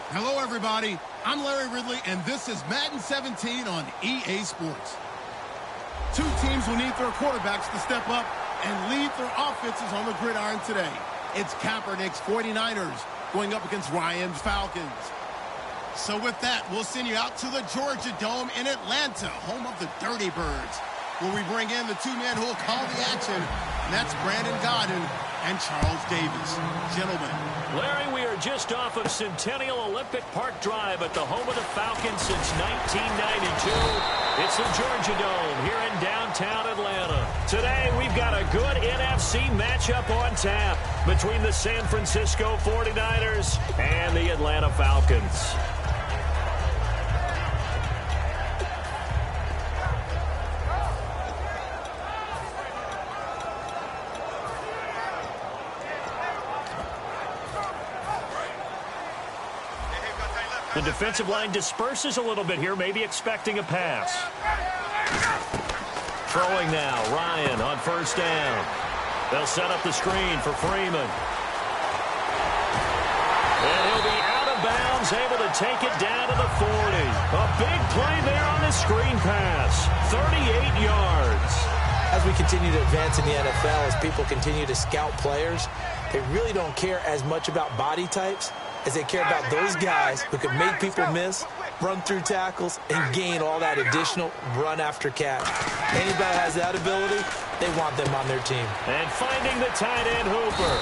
Hello, everybody. I'm Larry Ridley, and this is Madden 17 on EA Sports. Two teams will need their quarterbacks to step up and lead their offenses on the gridiron today. It's Kaepernick's 49ers going up against Ryan's Falcons. So with that, we'll send you out to the Georgia Dome in Atlanta, home of the Dirty Birds, where we bring in the two men who will call the action, and that's Brandon Godden and Charles Davis. Gentlemen. Larry, we are just off of Centennial Olympic Park Drive at the home of the Falcons since 1992. It's the Georgia Dome here in downtown Atlanta. Today, we've got a good NFC matchup on tap between the San Francisco 49ers and the Atlanta Falcons. The defensive line disperses a little bit here, maybe expecting a pass. Throwing now, Ryan on first down. They'll set up the screen for Freeman. And he'll be out of bounds, able to take it down to the 40. A big play there on the screen pass. 38 yards. As we continue to advance in the NFL, as people continue to scout players, they really don't care as much about body types as they care about those guys who can make people miss, run through tackles, and gain all that additional run after catch. Anybody has that ability, they want them on their team. And finding the tight end Hooper.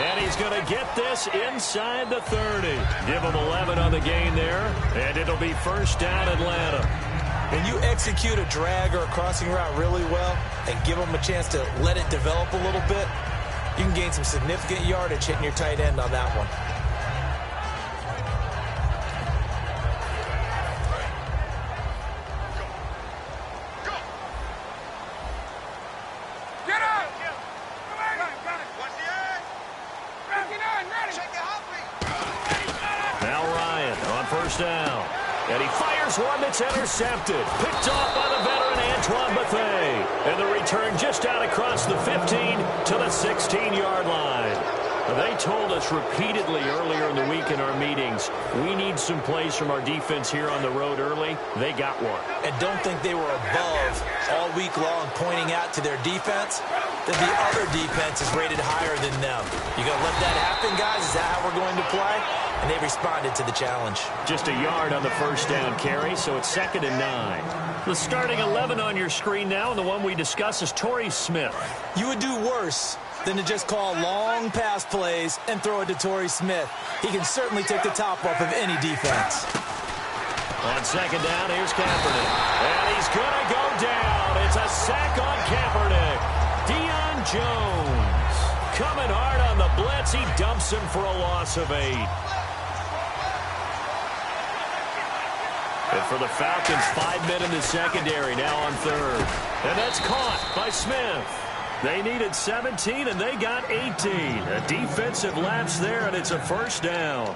And he's going to get this inside the 30. Give him 11 on the gain there, and it'll be first down Atlanta. When you execute a drag or a crossing route really well and give them a chance to let it develop a little bit, you can gain some significant yardage hitting your tight end on that one. Down. And he fires one that's intercepted. Picked off by the veteran Antoine Bethea. And the return just out across the 15 to the 16-yard line. They told us repeatedly earlier in the week in our meetings, we need some plays from our defense here on the road early. They got one. And don't think they were above all week long pointing out to their defense that the other defense is rated higher than them. You going to let that happen, guys? Is that how we're going to play? And they responded to the challenge. Just a yard on the first down carry, so it's 2nd and 9. The starting 11 on your screen now, and the one we discuss is Torrey Smith. You would do worse than to just call long pass plays and throw it to Torrey Smith. He can certainly take the top off of any defense. On 2nd down, here's Kaepernick. And he's going to go down. It's a sack on Kaepernick. Deion Jones coming hard on the blitz. He dumps him for a loss of 8. And for the Falcons, 5 men in the secondary, now on 3rd. And that's caught by Smith. They needed 17, and they got 18. A defensive lapse there, and it's a first down.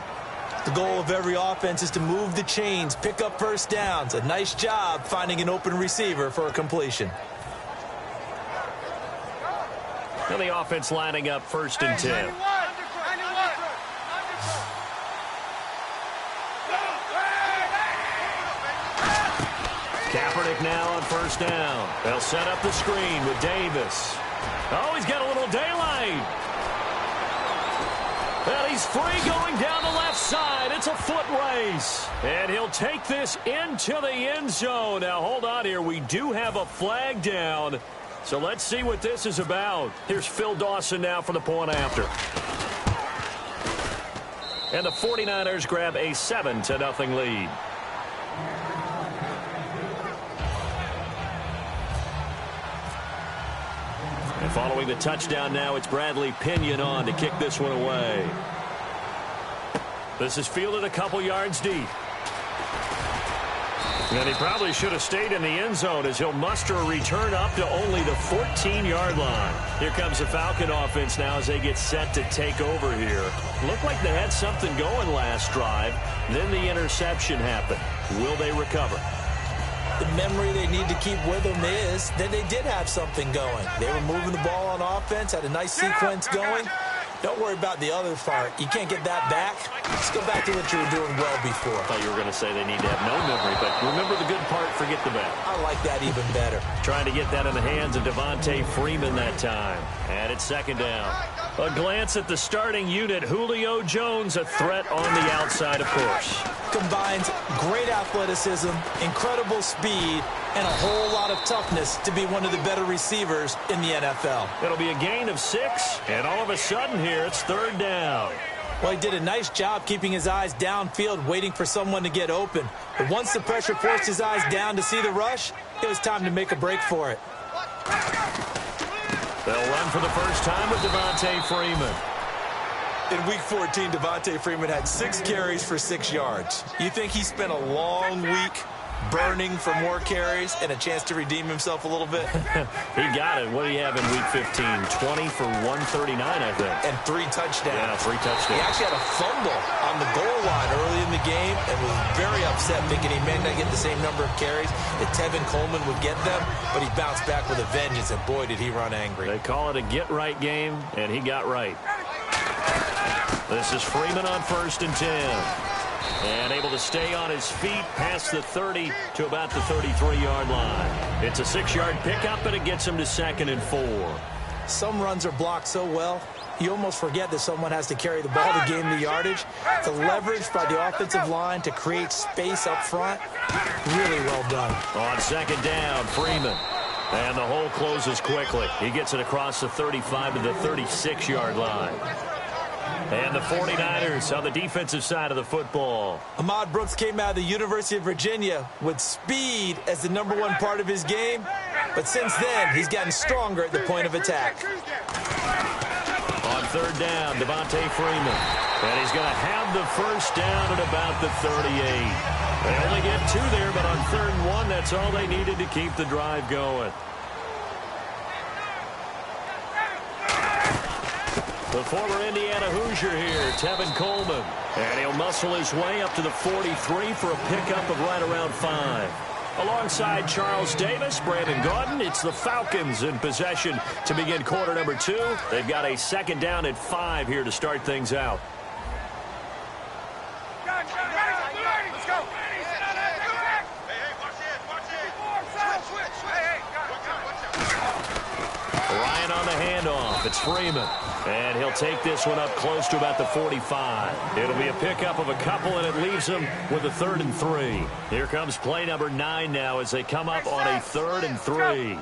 The goal of every offense is to move the chains, pick up first downs. A nice job finding an open receiver for a completion. Now the offense lining up 1st and 10. Kaepernick now on first down. They'll set up the screen with Davis. Oh, he's got a little daylight. And he's free going down the left side. It's a foot race. And he'll take this into the end zone. Now, hold on here. We do have a flag down. So let's see what this is about. Here's Phil Dawson now for the point after. And the 49ers grab a 7-0 lead. And following the touchdown now, it's Bradley Pinion on to kick this one away. This is fielded a couple yards deep. And he probably should have stayed in the end zone as he'll muster a return up to only the 14-yard line. Here comes the Falcon offense now as they get set to take over here. Looked like they had something going last drive. Then the interception happened. Will they recover? The memory they need to keep with them is that they did have something going. They were moving the ball on offense, had a nice sequence going, Don't worry about the other part. You can't get that back. Just go back to what you were doing well before. I thought you were going to say they need to have no memory, but remember the good part, forget the bad. I like that even better. Trying to get that in the hands of Devontae Freeman that time. And it's second down. A glance at the starting unit. Julio Jones, a threat on the outside, of course. Combines great athleticism, incredible speed, and a whole lot of toughness to be one of the better receivers in the NFL. It'll be a gain of 6, and all of a sudden here, it's third down. Well, he did a nice job keeping his eyes downfield, waiting for someone to get open. But once the pressure forced his eyes down to see the rush, it was time to make a break for it. They'll run for the first time with Devontae Freeman. In Week 14, Devontae Freeman had 6 carries for 6 yards. You think he spent a long week burning for more carries and a chance to redeem himself a little bit? He got it. What do you have in Week 15? 20 for 139, I think. And 3 touchdowns. Yeah, 3 touchdowns. He actually had a fumble on the goal line early in the game and was very upset, thinking he may not get the same number of carries that Tevin Coleman would get them, but he bounced back with a vengeance, and boy, did he run angry. They call it a get-right game, and he got right. This is Freeman on 1st and 10. And able to stay on his feet past the 30 to about the 33-yard line. It's a 6-yard pickup, and it gets him to 2nd and 4. Some runs are blocked so well, you almost forget that someone has to carry the ball to gain the yardage. The leverage by the offensive line to create space up front, really well done. On 2nd down, Freeman. And the hole closes quickly. He gets it across the 35 to the 36-yard line. And the 49ers on the defensive side of the football. Ahmad Brooks came out of the University of Virginia with speed as the #1 part of his game. But since then, he's gotten stronger at the point of attack. On 3rd down, Devontae Freeman. And he's going to have the first down at about the 38. They only get 2 there, but on 3rd and 1, that's all they needed to keep the drive going. The former Indiana Hoosier here, Tevin Coleman. And he'll muscle his way up to the 43 for a pickup of right around 5. Alongside Charles Davis, Brandon Gaudin, it's the Falcons in possession to begin quarter number 2. They've got a 2nd down at 5 here to start things out. Ryan on the handoff. It's Freeman. And he'll take this one up close to about the 45. It'll be a pickup of a couple, and it leaves him with a 3rd and 3. Here comes play number 9 now as they come up on a 3rd and 3.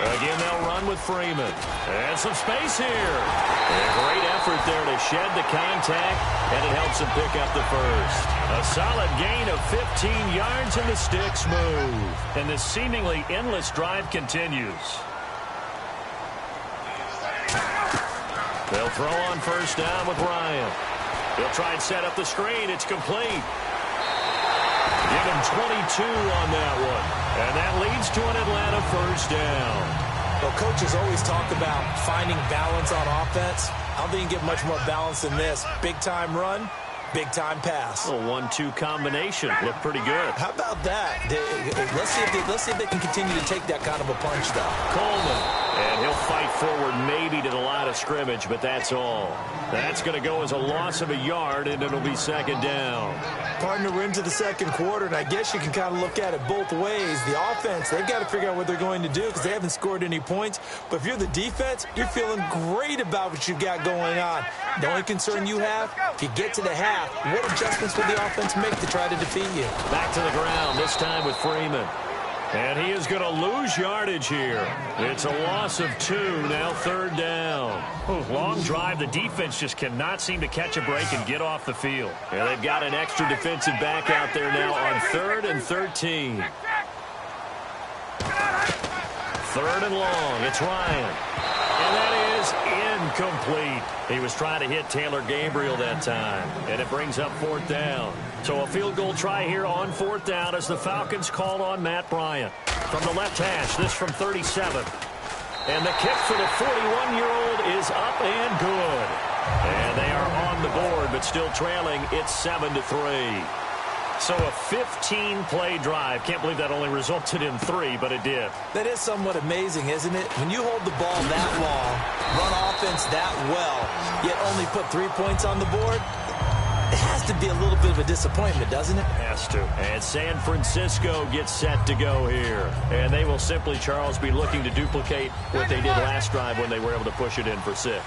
Again, they'll run with Freeman. And some space here. A great effort there to shed the contact, and it helps him pick up the first. A solid gain of 15 yards, and the sticks move. And this seemingly endless drive continues. They'll throw on 1st down with Ryan. He'll try and set up the screen. It's complete. Give him 22 on that one. And that leads to an Atlanta 1st down. Well, coaches always talk about finding balance on offense. I don't think you get much more balance than this. Big-time run, big-time pass. A 1-2 combination. Looked pretty good. How about that? Let's see if they can continue to take that kind of a punch, though. Coleman. And he'll fight forward maybe to the line of scrimmage, but that's all. That's going to go as a loss of a yard, and it'll be 2nd down. Partner, we're into the 2nd quarter, and I guess you can kind of look at it both ways. The offense, they've got to figure out what they're going to do because they haven't scored any points. But if you're the defense, you're feeling great about what you've got going on. The only concern you have, if you get to the half, what adjustments will the offense make to try to defeat you? Back to the ground, this time with Freeman. And he is going to lose yardage here. It's a loss of 2, now 3rd down. Long drive. The defense just cannot seem to catch a break and get off the field. And they've got an extra defensive back out there now on 3rd and 13. 3rd and long. It's Ryan. And that is incomplete. He was trying to hit Taylor Gabriel that time. And it brings up 4th down. So a field goal try here on 4th down as the Falcons called on Matt Bryant. From the left hash, this from 37. And the kick for the 41-year-old is up and good. And they are on the board, but still trailing. It's 7-3. So a 15-play drive. Can't believe that only resulted in 3, but it did. That is somewhat amazing, isn't it? When you hold the ball that long, run offense that well, yet only put 3 points on the board, it has to be a little bit of a disappointment, doesn't it? Has to. And San Francisco gets set to go here. And they will simply, Charles, be looking to duplicate what they did last drive when they were able to push it in for 6.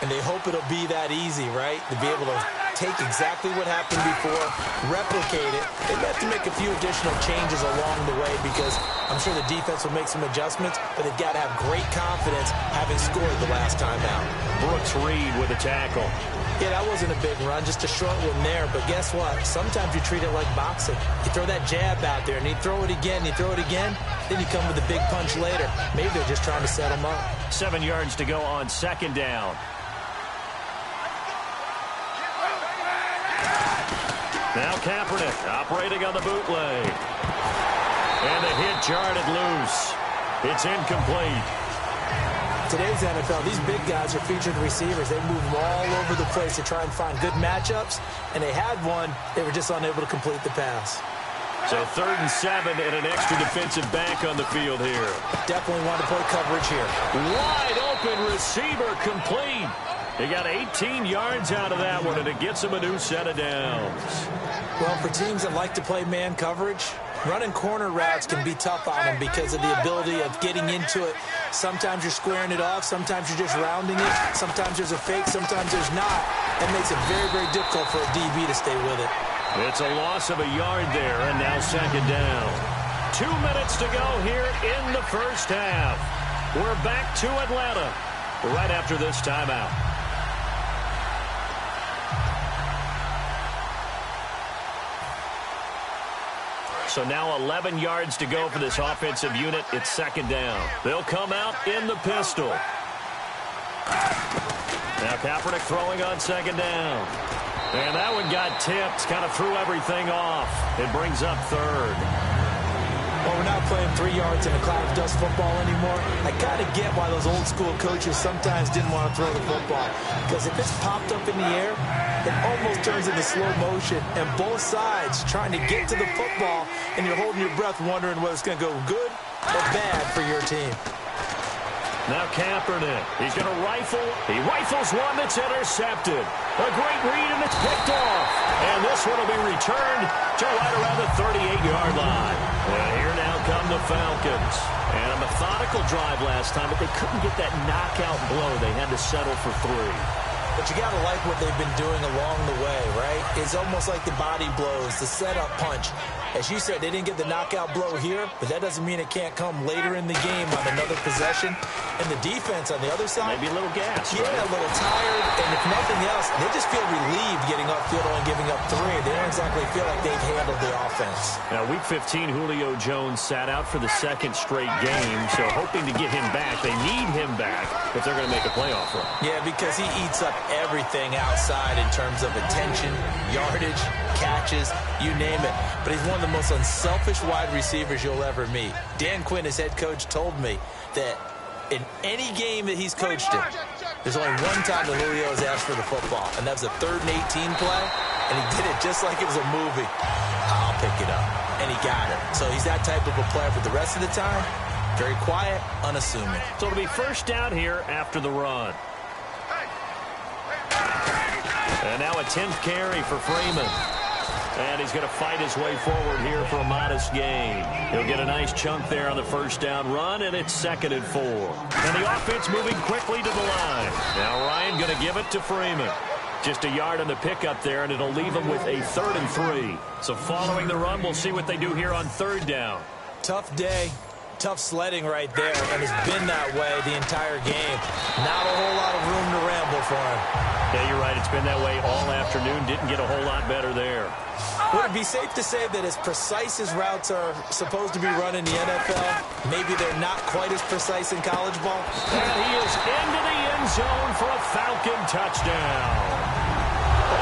And they hope it'll be that easy, right? To be able to take exactly what happened before, replicate it. They have to make a few additional changes along the way because I'm sure the defense will make some adjustments, but they've got to have great confidence having scored the last time out. Brooks Reed with a tackle. Yeah, that wasn't a big run, just a short one there. But guess what? Sometimes you treat it like boxing. You throw that jab out there, and you throw it again, then you come with a big punch later. Maybe they're just trying to set them up. 7 yards to go on 2nd down. Now Kaepernick operating on the bootleg. And the hit jarred loose. It's incomplete. Today's NFL, these big guys are featured receivers. They move all over the place to try and find good matchups, and they had one. They were just unable to complete the pass. So 3rd and 7 and an extra defensive back on the field here. Definitely want to play coverage here. Wide open receiver complete. He got 18 yards out of that one, and it gets him a new set of downs. Well, for teams that like to play man coverage, running corner routes can be tough on them because of the ability of getting into it. Sometimes you're squaring it off. Sometimes you're just rounding it. Sometimes there's a fake. Sometimes there's not. That makes it very, very difficult for a DB to stay with it. It's a loss of a yard there, and now 2nd down. 2 minutes to go here in the first half. We're back to Atlanta right after this timeout. So now 11 yards to go for this offensive unit. It's 2nd down. They'll come out in the pistol. Now Kaepernick throwing on 2nd down. And that one got tipped, kind of threw everything off. It brings up 3rd. Well, we're not playing 3 yards in a cloud of dust football anymore. I kind of get why those old school coaches sometimes didn't want to throw the football. Because if it's popped up in the air, it almost turns into slow motion. And both sides trying to get to the football, and you're holding your breath wondering whether it's going to go good or bad for your team. Now Kaepernick, he's going to rifle. He rifles one that's intercepted. A great read, and it's picked off. And this one will be returned to right around the 38-yard line. And here now come the Falcons. And a methodical drive last time, but they couldn't get that knockout blow. They had to settle for 3. But you got to like what they've been doing along the way, right? It's almost like the body blows, the setup punch. As you said, they didn't get the knockout blow here, but that doesn't mean it can't come later in the game on another possession. And the defense on the other side, maybe a little gas. Yeah, right? A little tired. And if nothing else, they just feel relieved getting upfield and giving up 3. They don't exactly feel like they've handled the offense. Now, Week 15, Julio Jones sat out for the 2nd straight game, so hoping to get him back. They need him back if they're going to make a playoff run. Yeah, because he eats up everything outside in terms of attention, yardage, catches, you name it. But he's one of the most unselfish wide receivers you'll ever meet. Dan Quinn, his head coach, told me that in any game that he's coached in, there's only one time that Julio has asked for the football, and that was a 3rd and 18 play, and he did it just like it was a movie. I'll pick it up, and he got it. So he's that type of a player, but the rest of the time, very quiet, unassuming. So it'll be 1st down here after the run. And now a 10th carry for Freeman. And he's going to fight his way forward here for a modest gain. He'll get a nice chunk there on the 1st down run, and it's 2nd and 4. And the offense moving quickly to the line. Now Ryan going to give it to Freeman. Just a yard on the pickup there, and it'll leave him with a 3rd and 3. So following the run, we'll see what they do here on 3rd down. Tough day. Tough sledding right there, and it's been that way the entire game. Not a whole lot of room to ramble for him. Yeah, you're right. It's been that way all afternoon. Didn't get a whole lot better there. Would it be safe to say that as precise as routes are supposed to be run in the NFL, maybe they're not quite as precise in college ball? And he is into the end zone for a Falcon touchdown.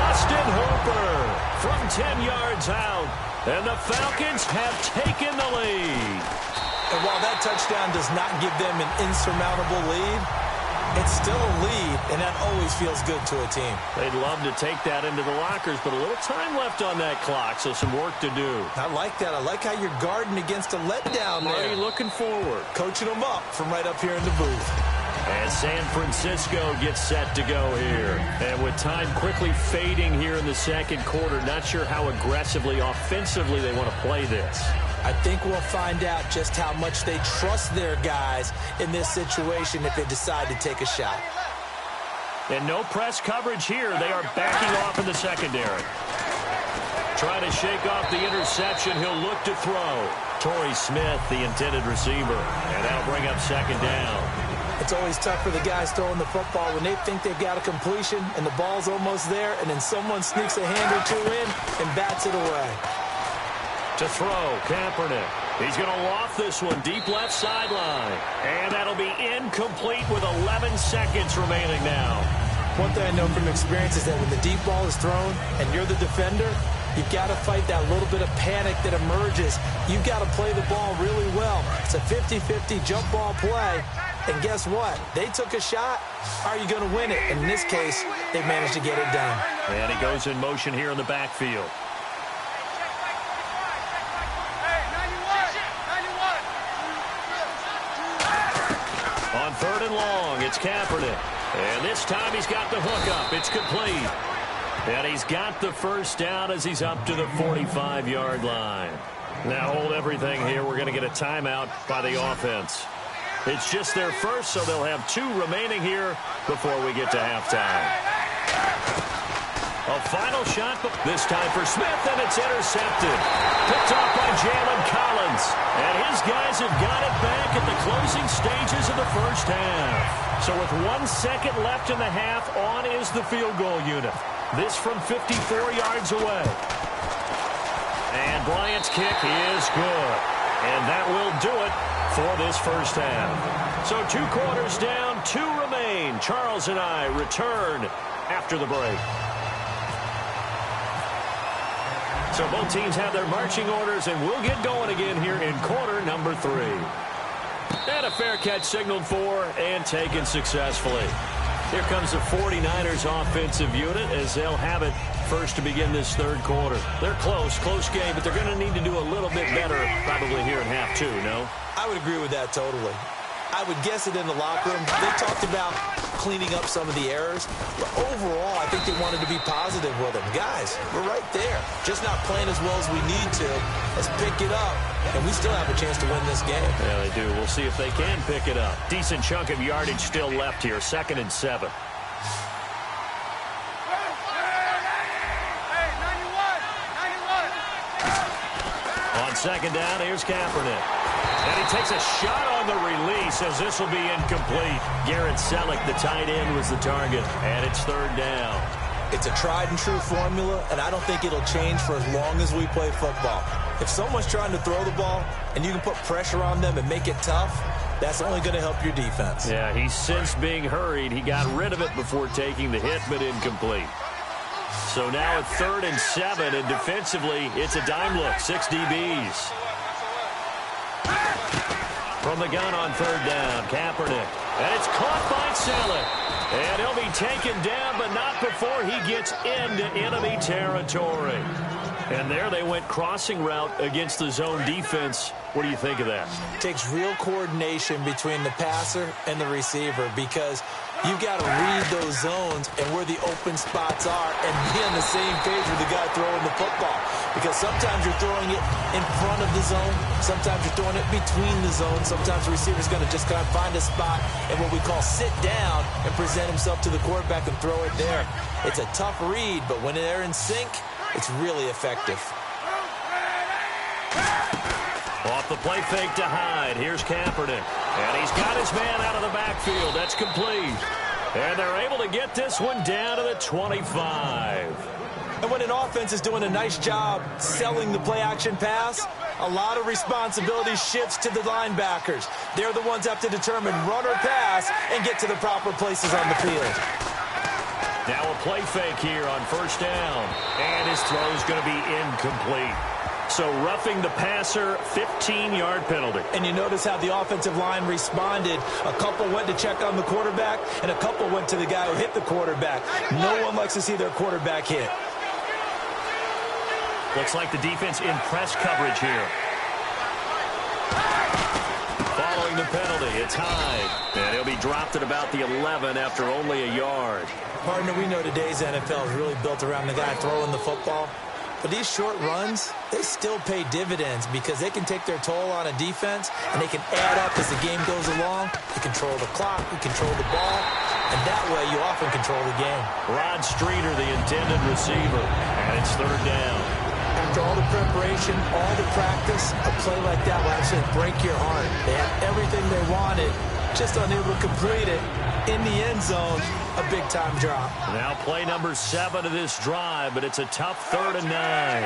Austin Hooper from 10 yards out. And the Falcons have taken the lead. And while that touchdown does not give them an insurmountable lead, It's still a lead, and that always feels good to a team. They'd love to take that into the lockers, but a little time left on that clock, so some work to do. I like that. I like how you're guarding against a letdown there. Are you looking forward? Coaching them up from right up here in the booth. And San Francisco gets set to go here. And with time quickly fading here in the second quarter, not sure how aggressively, offensively they want to play this. I think we'll find out just how much they trust their guys in this situation if they decide to take a shot. And no press coverage here. They are backing off in the secondary. Trying to shake off the interception. He'll look to throw. Torrey Smith, the intended receiver. And that'll bring up second down. It's always tough for the guys throwing the football when they think they've got a completion and the ball's almost there, and then someone sneaks a hand or two in and bats it away. To throw, Kaepernick. He's going to loft this one deep left sideline. And that'll be incomplete with 11 seconds remaining now. One thing I know from experience is that when the deep ball is thrown and you're the defender, you've got to fight that little bit of panic that emerges. You've got to play the ball really well. It's a 50-50 jump ball play. And guess what? They took a shot. Are you going to win it? And in this case, they managed to get it done. And he goes in motion here in the backfield. On third and long, it's Kaepernick. And this time he's got the hook up. It's complete. And he's got the first down as he's up to the 45-yard line. Now hold everything here. We're going to get a timeout by the offense. It's just their first, so they'll have 2 remaining here before we get to halftime. A final shot, but this time for Smith, and it's intercepted. Picked off by Jalen Collins. And his guys have got it back at the closing stages of the first half. So with 1 second left in the half, on is the field goal unit. This from 54 yards away. And Bryant's kick is good. And that will do it for this first half. So 2 quarters down, 2 remain. Charles and I return after the break. So both teams have their marching orders, and we'll get going again here in quarter number 3. And a fair catch signaled for and taken successfully. Here comes the 49ers offensive unit as they'll have it first to begin this third quarter. They're close game, but they're going to need to do a little bit better probably here in half 2, no? I would agree with that totally. I would guess it in the locker room. They talked about cleaning up some of the errors, but overall, I think they wanted to be positive with them. Guys, we're right there. Just not playing as well as we need to. Let's pick it up, and we still have a chance to win this game. Yeah, they do. We'll see if they can pick it up. Decent chunk of yardage still left here. 2nd and 7. On second down, here's Kaepernick. And he takes a shot on the release as this will be incomplete. Garrett Selleck, the tight end, was the target. And it's 3rd down. It's a tried-and-true formula, and I don't think it'll change for as long as we play football. If someone's trying to throw the ball and you can put pressure on them and make it tough, that's only going to help your defense. Yeah, he's since being hurried. He got rid of it before taking the hit, but incomplete. So now it's 3rd and 7, and defensively, it's a dime look. 6 DBs. From the gun on 3rd down, Kaepernick. And it's caught by Selleck. And he'll be taken down, but not before he gets into enemy territory. And there they went crossing route against the zone defense. What do you think of that? It takes real coordination between the passer and the receiver because you've got to read those zones and where the open spots are and be on the same page with the guy throwing the football. Because sometimes you're throwing it in front of the zone. Sometimes you're throwing it between the zones. Sometimes the receiver's going to just kind of find a spot and what we call sit down and present himself to the quarterback and throw it there. It's a tough read, but when they're in sync, it's really effective. Off the play fake to Hyde. Here's Kaepernick. And he's got his man out of the backfield. That's complete. And they're able to get this one down to the 25. And when an offense is doing a nice job selling the play-action pass, a lot of responsibility shifts to the linebackers. They're the ones that have to determine run or pass and get to the proper places on the field. Now a play fake here on 1st down. And his throw is going to be incomplete. So roughing the passer, 15-yard penalty. And you notice how the offensive line responded. A couple went to check on the quarterback, and a couple went to the guy who hit the quarterback. No one likes to see their quarterback hit. Looks like the defense in press coverage here. Following the penalty, it's high. And he'll be dropped at about the 11 after only a yard. Partner, we know today's NFL is really built around the guy throwing the football. But these short runs, they still pay dividends because they can take their toll on a defense, and they can add up as the game goes along. You control the clock, you control the ball, and that way you often control the game. Rod Streeter, the intended receiver, and it's third down. After all the preparation, all the practice, a play like that will actually break your heart. They had everything they wanted, just unable to complete it. In the end zone, a big-time drop. Now play number 7 of this drive, but it's a tough 3rd and 9.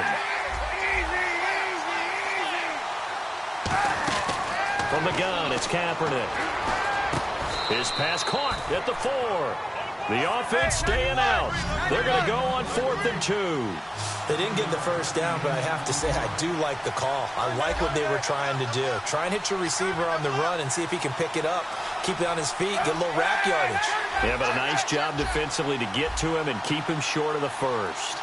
From the gun, it's Kaepernick. His pass caught at the 4. The offense staying out. They're going to go on 4th and 2. They didn't get the first down, but I have to say I do like the call. I like what they were trying to do. Try and hit your receiver on the run and see if he can pick it up. Keep it on his feet, get a little rack yardage. Yeah, but a nice job defensively to get to him and keep him short of the first.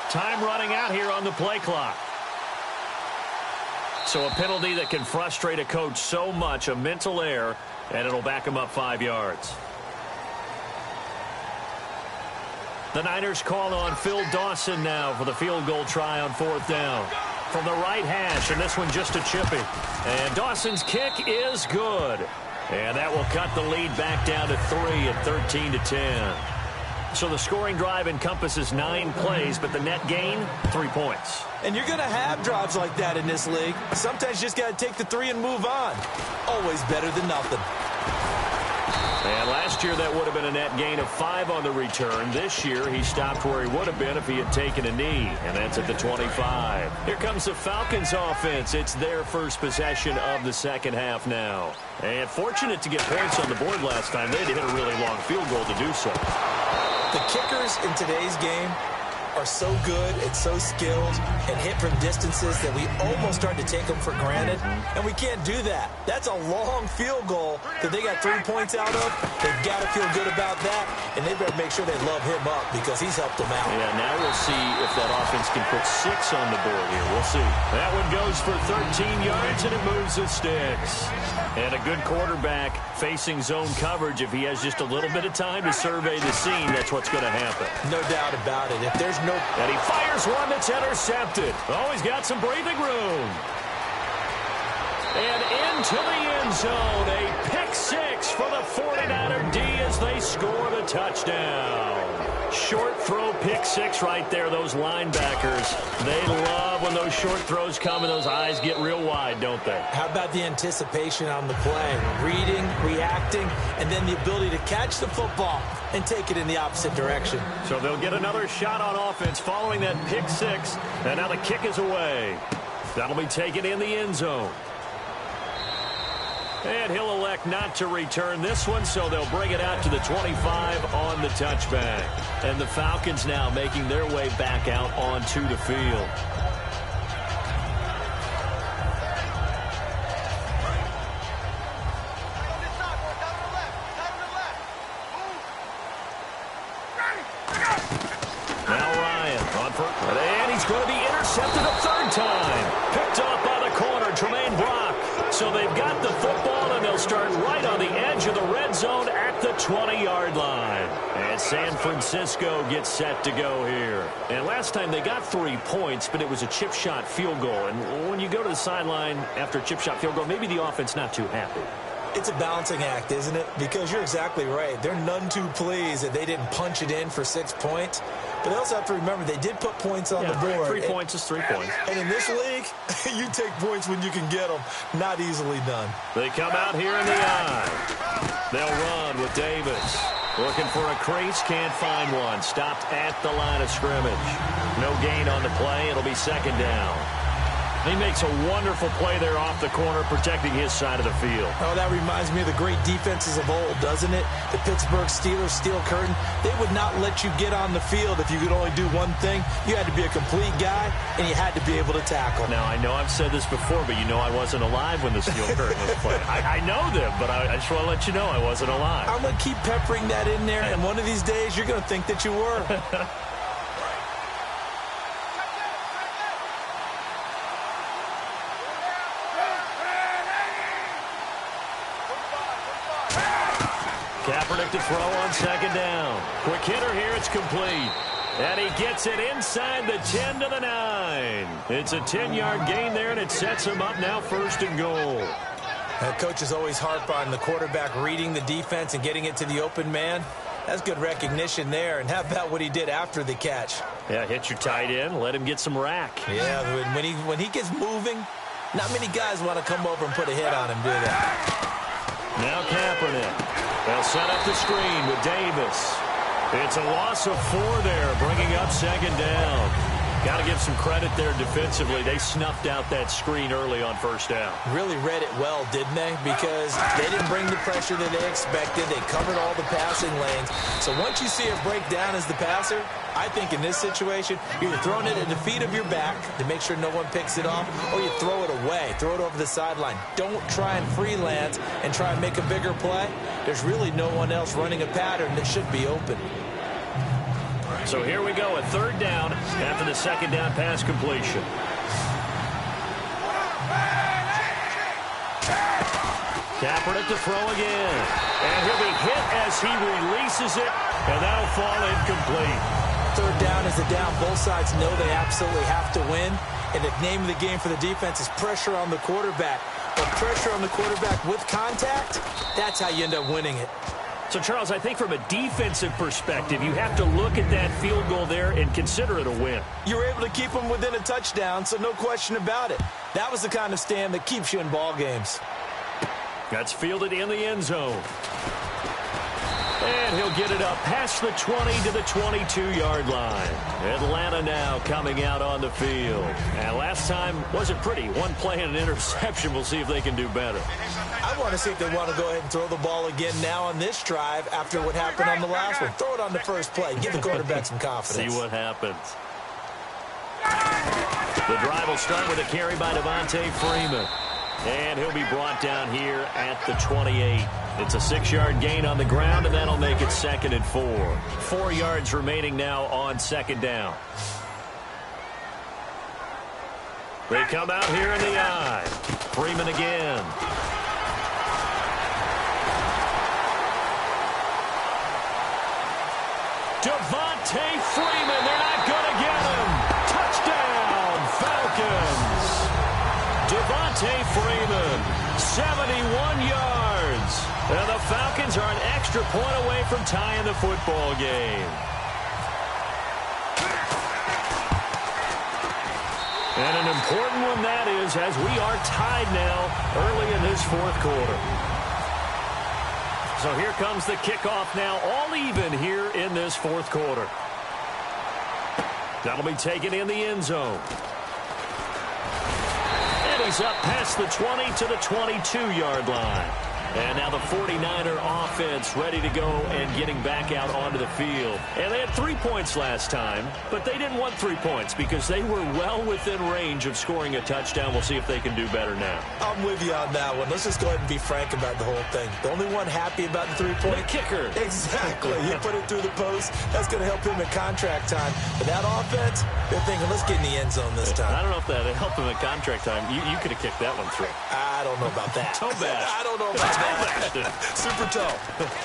Time running out here on the play clock. So a penalty that can frustrate a coach so much, a mental error, and it'll back him up 5 yards. The Niners call on Phil Dawson now for the field goal try on 4th down. From the right hash, and this one just a chippy. And Dawson's kick is good. And that will cut the lead back down to 3 at 13-10. So the scoring drive encompasses 9 plays, but the net gain, 3 points. And you're going to have drives like that in this league. Sometimes you just got to take the 3 and move on. Always better than nothing. And last year that would have been a net gain of 5 on the return. This year he stopped where he would have been if he had taken a knee, and that's at the 25. Here comes the Falcons offense. It's their first possession of the second half now. And fortunate to get points on the board last time. They had to hit a really long field goal to do so. The kickers in today's game are so good and so skilled and hit from distances that we almost start to take them for granted, and we can't do that. That's a long field goal that they got 3 points out of. They've got to feel good about that, and they better make sure they love him up because he's helped them out. Yeah, now we'll see if that offense can put 6 on the board here. We'll see. That one goes for 13 yards, and it moves the sticks. And a good quarterback facing zone coverage. If he has just a little bit of time to survey the scene, that's what's going to happen. No doubt about it. If there's no... And he fires one that's intercepted. Oh, he's got some breathing room. And into the end zone. A pick 6 for the 49er D as they score the touchdown. Short throw pick 6 right there. Those linebackers, they love when those short throws come and those eyes get real wide, don't they? How about the anticipation on the play? Reading, reacting, and then the ability to catch the football and take it in the opposite direction. So they'll get another shot on offense following that pick 6. And now the kick is away. That'll be taken in the end zone. And he'll elect not to return this one, so they'll bring it out to the 25 on the touchback. And the Falcons now making their way back out onto the field. Now Ryan on for, and he's going to be intercepted a 3rd time. Picked off by the corner, Tremaine Brock. So they've got the football, and they'll start right on the edge of the red zone at the 20-yard line. And San Francisco gets set to go here. And last time they got 3 points, but it was a chip shot field goal. And when you go to the sideline after a chip shot field goal, maybe the offense not too happy. It's a balancing act, isn't it? Because you're exactly right. They're none too pleased that they didn't punch it in for 6 points. But they also have to remember they did put points on the board. 3 points is 3 points. And in this league, you take points when you can get them. Not easily done. They come out here in the eye. They'll run with Davis. Looking for a crease, can't find one. Stopped at the line of scrimmage. No gain on the play. It'll be second down. He makes a wonderful play there off the corner, protecting his side of the field. Oh, that reminds me of the great defenses of old, doesn't it? The Pittsburgh Steelers, steel curtain. They would not let you get on the field if you could only do one thing. You had to be a complete guy, and you had to be able to tackle. Now, I know I've said this before, but you know I wasn't alive when the steel curtain was played. I know them, but I just want to let you know I wasn't alive. I'm going to keep peppering that in there, and one of these days you're going to think that you were. Kaepernick to throw on second down. Quick hitter here, it's complete. And he gets it inside the 10 to the 9. It's a 10-yard gain there, and it sets him up now first and goal. Coaches always harp on the quarterback reading the defense and getting it to the open man. That's good recognition there. And how about what he did after the catch? Yeah, hit your tight end, let him get some rack. Yeah, when he gets moving, not many guys want to come over and put a hit on him, do they? Now Kaepernick. They'll set up the screen with Davis. It's a loss of 4 there, bringing up second down. Got to give some credit there defensively. They snuffed out that screen early on first down. Really read it well, didn't they? Because they didn't bring the pressure that they expected. They covered all the passing lanes. So once you see it break down as the passer, I think in this situation, you're throwing it at the feet of your back to make sure no one picks it off, or you throw it away, throw it over the sideline. Don't try and freelance and try and make a bigger play. There's really no one else running a pattern that should be open. So here we go, a third down after the second down pass completion. Kaepernick to throw again. And he'll be hit as he releases it, and that'll fall incomplete. Third down is the down. Both sides know they absolutely have to win. And the name of the game for the defense is pressure on the quarterback. But pressure on the quarterback with contact, that's how you end up winning it. So, Charles, I think from a defensive perspective, you have to look at that field goal there and consider it a win. You were able to keep them within a touchdown, so no question about it. That was the kind of stand that keeps you in ball games. That's fielded in the end zone. And he'll get it up past the 20 to the 22-yard line. Atlanta now coming out on the field. And last time wasn't pretty. One play and an interception. We'll see if they can do better. I want to see if they want to go ahead and throw the ball again now on this drive after what happened on the last one. Throw it on the first play. Give the quarterback some confidence. See what happens. The drive will start with a carry by Devontae Freeman. And he'll be brought down here at the 28. It's a 6-yard gain on the ground, and that'll make it second and 4. 4 yards remaining now on second down. They come out here in the I. Freeman again. Devontae Freeman, they're not going to get him. Touchdown, Falcons. Devontae Freeman, 71 yards. And the Falcons are an extra point away from tying the football game. And an important one that is, as we are tied now early in this fourth quarter. So here comes the kickoff now, all even here in this fourth quarter. That'll be taken in the end zone. And he's up past the 20 to the 22-yard line. And now the 49er offense ready to go and getting back out onto the field. And they had 3 points last time, but they didn't want 3 points because they were well within range of scoring a touchdown. We'll see if they can do better now. I'm with you on that one. Let's just go ahead and be frank about the whole thing. The only one happy about the 3-point. The kicker. Exactly. You put it through the post. That's going to help him at contract time. But that offense, they're thinking, let's get in the end zone this time. I don't know if that helped him at contract time. You could have kicked that one through. I don't know about that. Toe bash. I don't know about that. Super toe.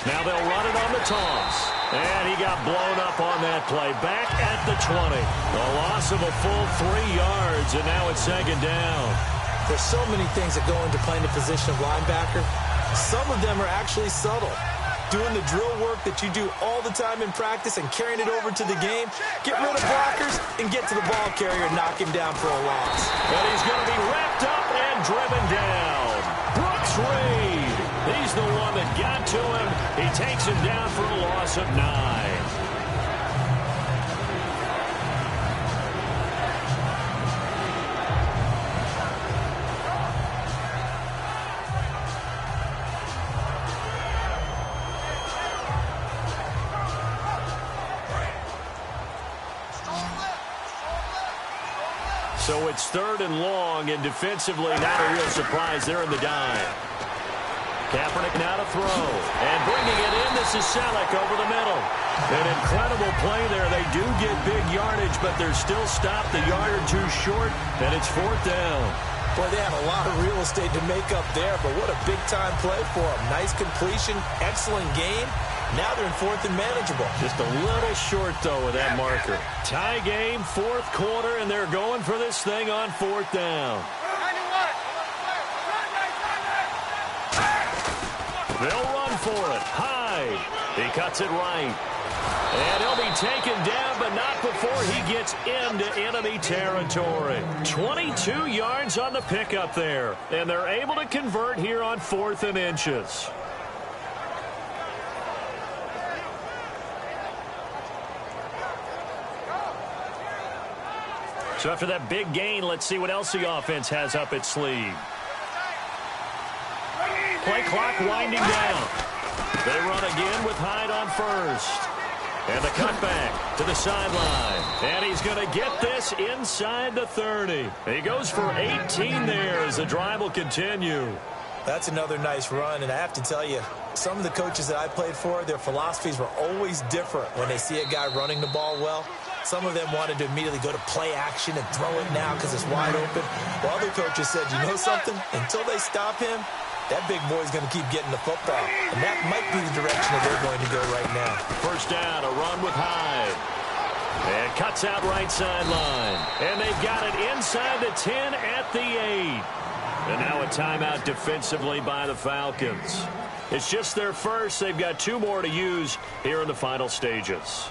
Now they'll run it on the toss. And he got blown up on that play. Back at the 20. A loss of a full 3 yards, and now it's second down. There's so many things that go into playing the position of linebacker. Some of them are actually subtle. Doing the drill work that you do all the time in practice and carrying it over to the game. Get rid of blockers and get to the ball carrier and knock him down for a loss. But he's going to be wrapped up and driven down. Brooks Reed. He's the one that got to him. He takes him down for a loss of 9. So it's 3rd and long, and defensively not a real surprise. They're in the dime. Kaepernick now to throw. And bringing it in, this is Selleck over the middle. An incredible play there. They do get big yardage, but they're still stopped a yard or two short, and it's 4th down. Boy, they had a lot of real estate to make up there, but what a big-time play for them. Nice completion, excellent game. Now they're in 4th and manageable. Just a little short, though, with that marker. Tie game, 4th quarter, and they're going for this thing on 4th down. They'll run for it. Hyde. He cuts it right. And he'll be taken down, but not before he gets into enemy territory. 22 yards on the pickup there. And they're able to convert here on 4th and inches. So after that big gain, let's see what else the offense has up its sleeve. Play clock winding down. They run again with Hyde on first. And the cutback to the sideline. And he's going to get this inside the 30. He goes for 18 there as the drive will continue. That's another nice run, and I have to tell you, some of the coaches that I played for, their philosophies were always different when they see a guy running the ball well. Some of them wanted to immediately go to play action and throw it now because it's wide open. While other coaches said, you know something? Until they stop him, that big boy's going to keep getting the football. And that might be the direction that they're going to go right now. First down, a run with Hyde. And cuts out right sideline. And they've got it inside the 10 at the 8. And now a timeout defensively by the Falcons. It's just their first. They've got 2 more to use here in the final stages.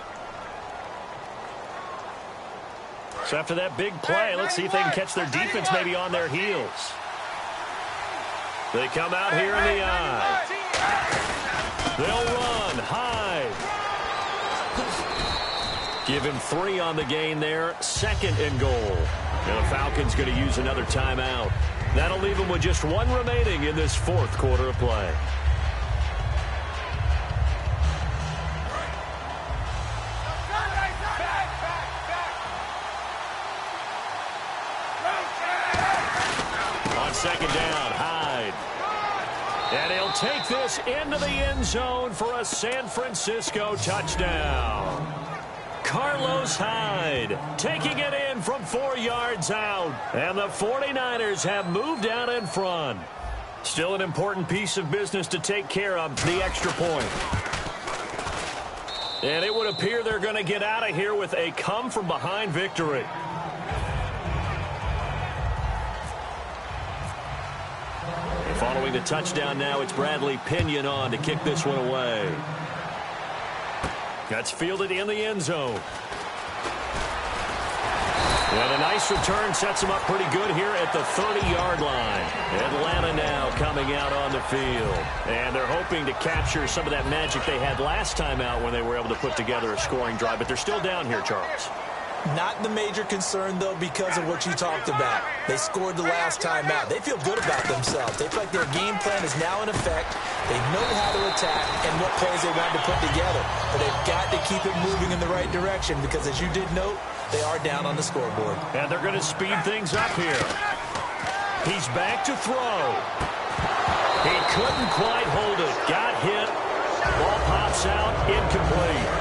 So after that big play, let's see if they can catch their defense maybe on their heels. They come out here in the eye. They'll run. Hyde. Give him 3 on the gain there. 2nd and goal. And the Falcons going to use another timeout. That'll leave them with just 1 remaining in this 4th quarter of play. On 2nd down, Hyde. And he'll take this into the end zone for a San Francisco touchdown. Carlos Hyde taking it in from 4 yards out. And the 49ers have moved out in front. Still an important piece of business to take care of, the extra point. And it would appear they're going to get out of here with a come-from-behind victory. Following the touchdown now, it's Bradley Pinion on to kick this one away. That's fielded in the end zone. And a nice return sets him up pretty good here at the 30-yard line. Atlanta now coming out on the field. And they're hoping to capture some of that magic they had last time out when they were able to put together a scoring drive. But they're still down here, Charles. Not the major concern, though, because of what you talked about. They scored the last time out. They feel good about themselves. They feel like their game plan is now in effect. They know how to attack and what plays they want to put together. But they've got to keep it moving in the right direction because, as you did note, they are down on the scoreboard. And they're going to speed things up here. He's back to throw. He couldn't quite hold it. Got hit. Ball pops out. Incomplete.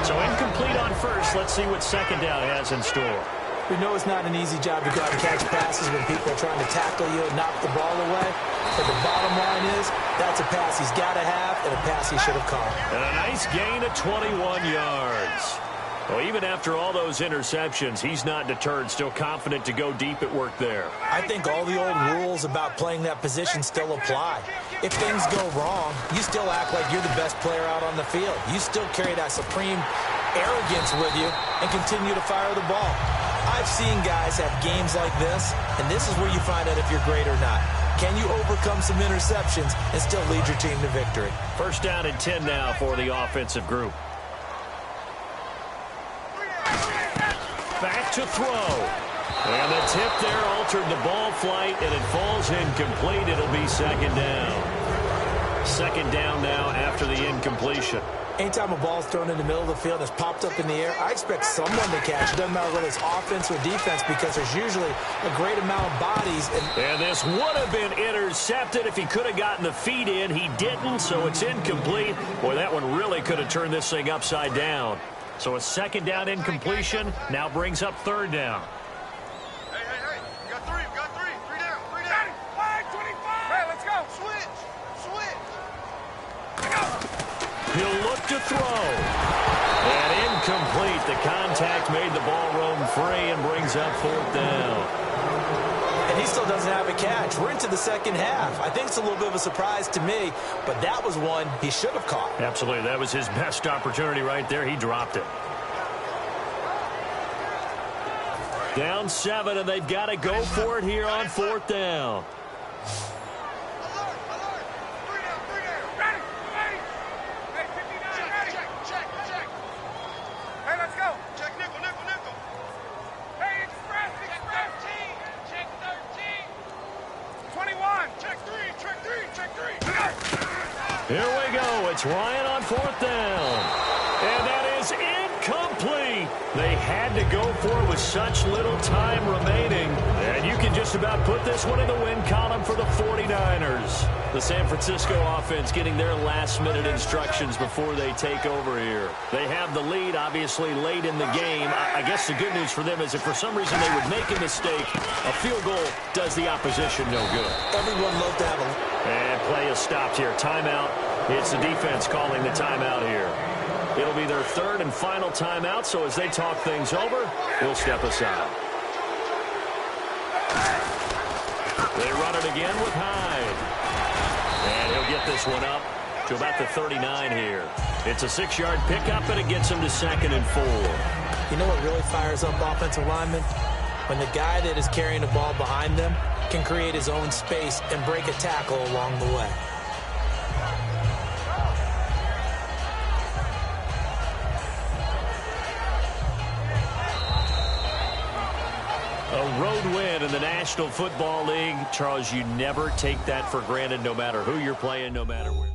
So incomplete on first. Let's see what 2nd down has in store. We know it's not an easy job to go out and catch passes when people are trying to tackle you and knock the ball away. But the bottom line is that's a pass he's got to have and a pass he should have caught. And a nice gain of 21 yards. Well, even after all those interceptions, he's not deterred, still confident to go deep at work there. I think all the old rules about playing that position still apply. If things go wrong, you still act like you're the best player out on the field. You still carry that supreme arrogance with you and continue to fire the ball. I've seen guys have games like this, and this is where you find out if you're great or not. Can you overcome some interceptions and still lead your team to victory? First down and 10 now for the offensive group. Back to throw. And the tip there altered the ball flight, and it falls incomplete. It'll be second down. Second down now after the incompletion. Anytime a ball's thrown in the middle of the field and it's popped up in the air, I expect someone to catch. It doesn't matter whether it's offense or defense, because there's usually a great amount of bodies. And this would have been intercepted if he could have gotten the feet in. He didn't, so it's incomplete. Boy, that one really could have turned this thing upside down. So a second down incompletion now brings up third down. Hey, you got three down. Got it, 5-25. Hey, let's go, switch. He'll look to throw. And incomplete. The contact made the ball roam free and brings up fourth down. And he still doesn't have a catch. We're into the second half. I think it's a little bit of a surprise to me, but that was one he should have caught. Absolutely. That was his best opportunity right there. He dropped it. Down 7, and they've got to go for it here on fourth down. Here we go. It's Ryan on fourth down. And that is incomplete. They had to go for it with such little time remaining. And you can just about put this one in the win column for the 49ers. The San Francisco offense getting their last-minute instructions before they take over here. They have the lead, obviously, late in the game. I guess the good news for them is if for some reason they would make a mistake, a field goal does the opposition no good. Everyone loves to have a... And play is stopped here. Timeout. It's the defense calling the timeout here. It'll be their third and final timeout, so as they talk things over, we'll step aside. They run it again with Hyde. And he'll get this one up to about the 39 here. It's a 6-yard pickup, and it gets him to 2nd and 4. You know what really fires up offensive linemen? When the guy that is carrying the ball behind them can create his own space and break a tackle along the way. A road win in the National Football League. Charles, you never take that for granted, no matter who you're playing, no matter where.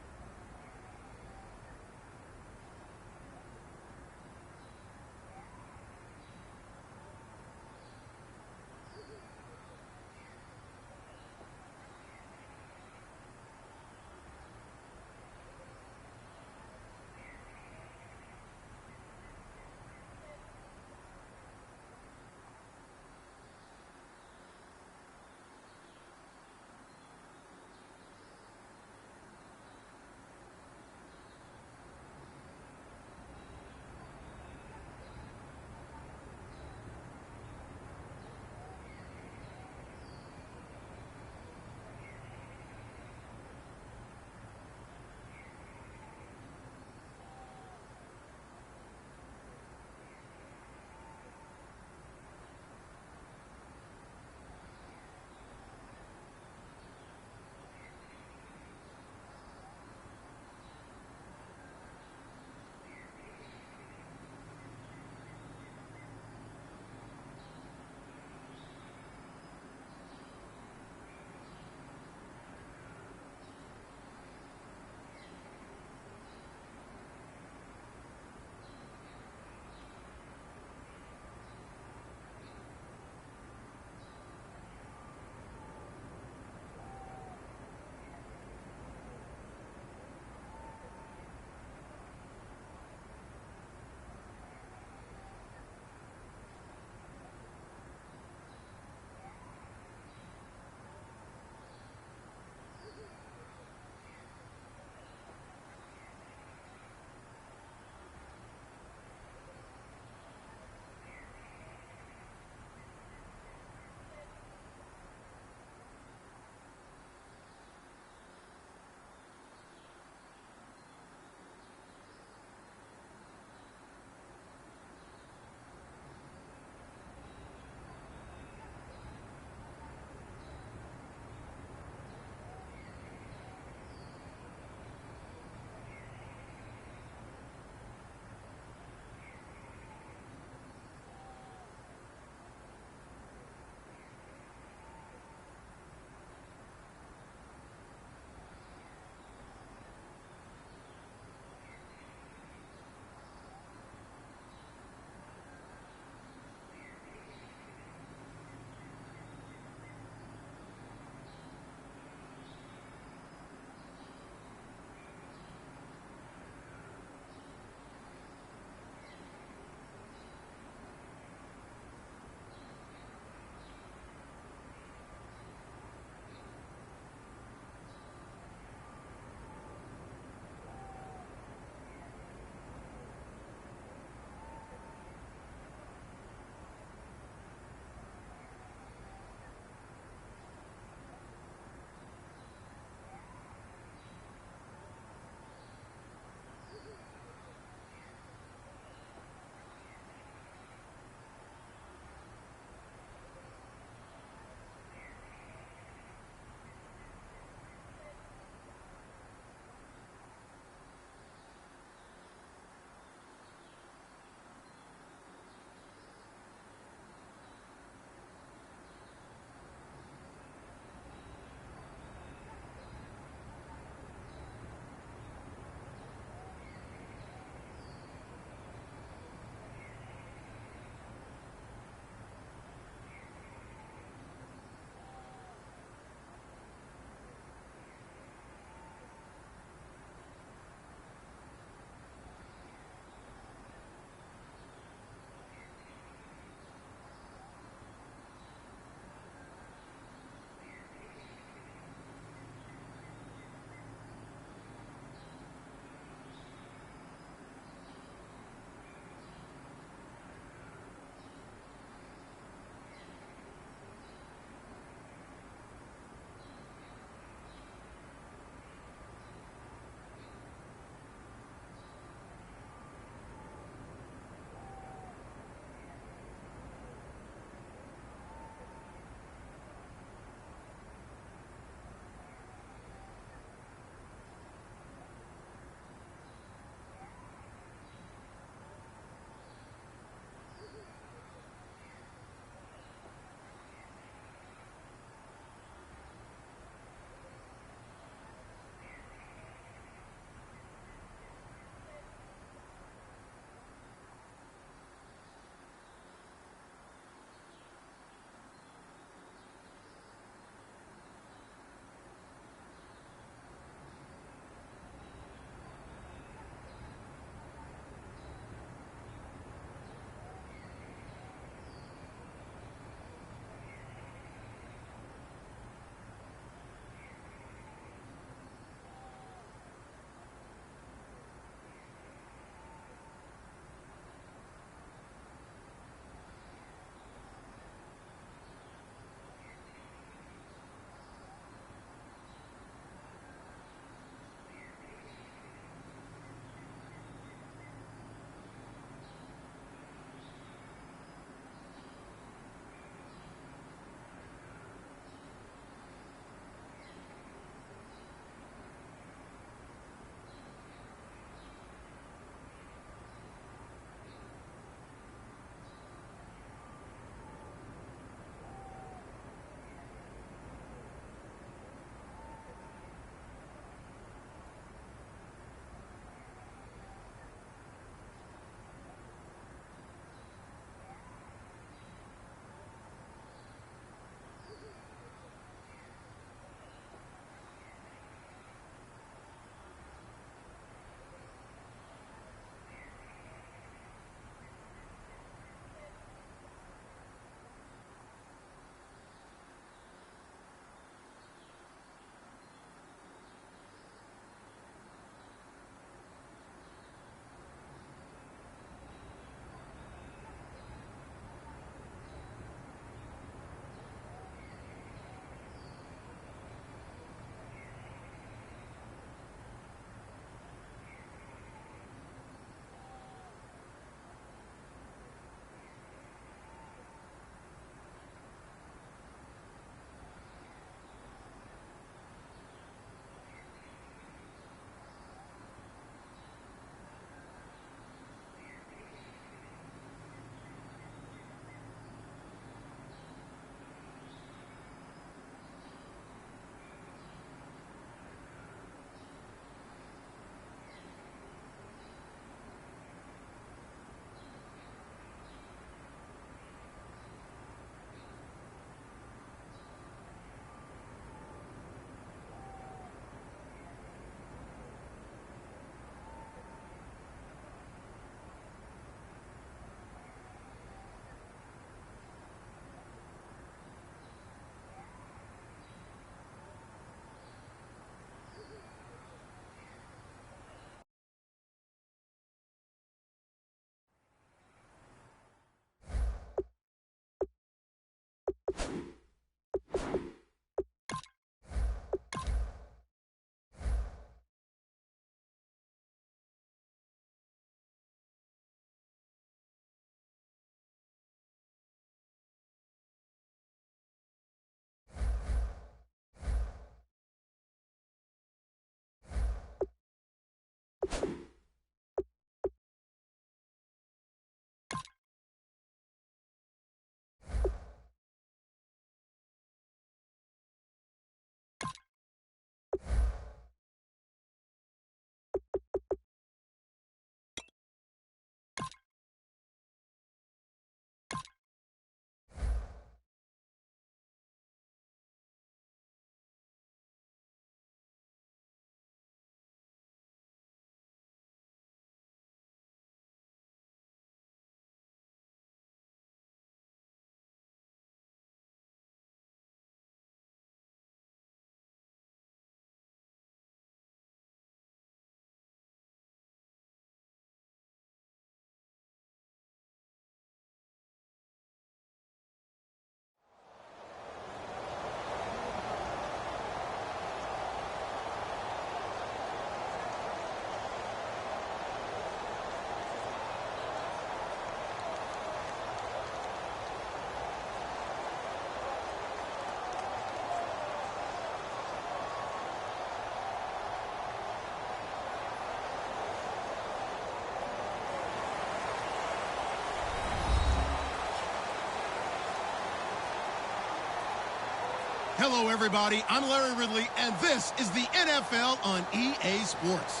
Hello, everybody. I'm Larry Ridley, and this is the NFL on EA Sports.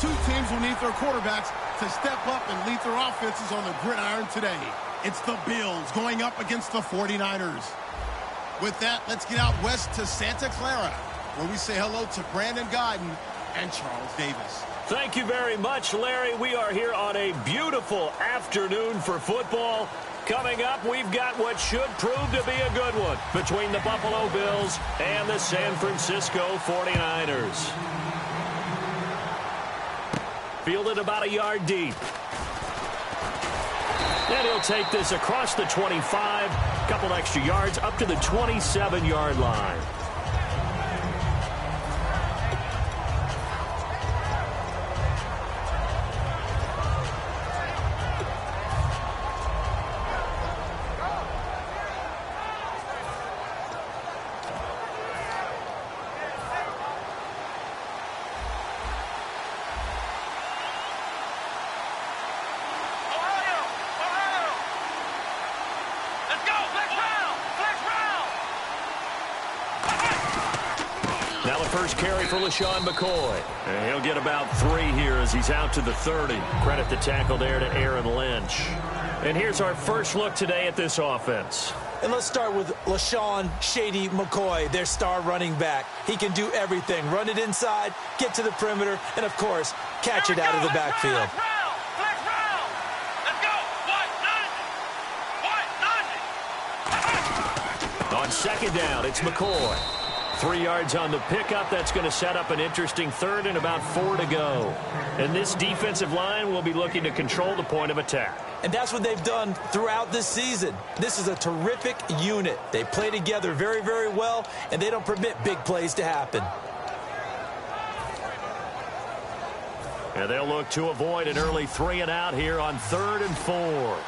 Two teams will need their quarterbacks to step up and lead their offenses on the gridiron today. It's the Bills going up against the 49ers. With that, let's get out west to Santa Clara, where we say hello to Brandon Godden and Charles Davis. Thank you very much, Larry. We are here on a beautiful afternoon for football. Coming up, we've got what should prove to be a good one between the Buffalo Bills and the San Francisco 49ers. Fielded about a yard deep. And he'll take this across the 25, a couple extra yards up to the 27-yard line. Now the first carry for LaShawn McCoy. And he'll get about 3 here as he's out to the 30. Credit the tackle there to Aaron Lynch. And here's our first look today at this offense. And let's start with LaShawn Shady McCoy, their star running back. He can do everything. Run it inside, get to the perimeter, and, of course, catch it out of the backfield. On second down, it's McCoy. 3 yards on the pickup. That's going to set up an interesting third and about 4 to go. And this defensive line will be looking to control the point of attack. And that's what they've done throughout this season. This is a terrific unit. They play together very, very well, and they don't permit big plays to happen. And they'll look to avoid an early 3 and out here on 3rd and 4.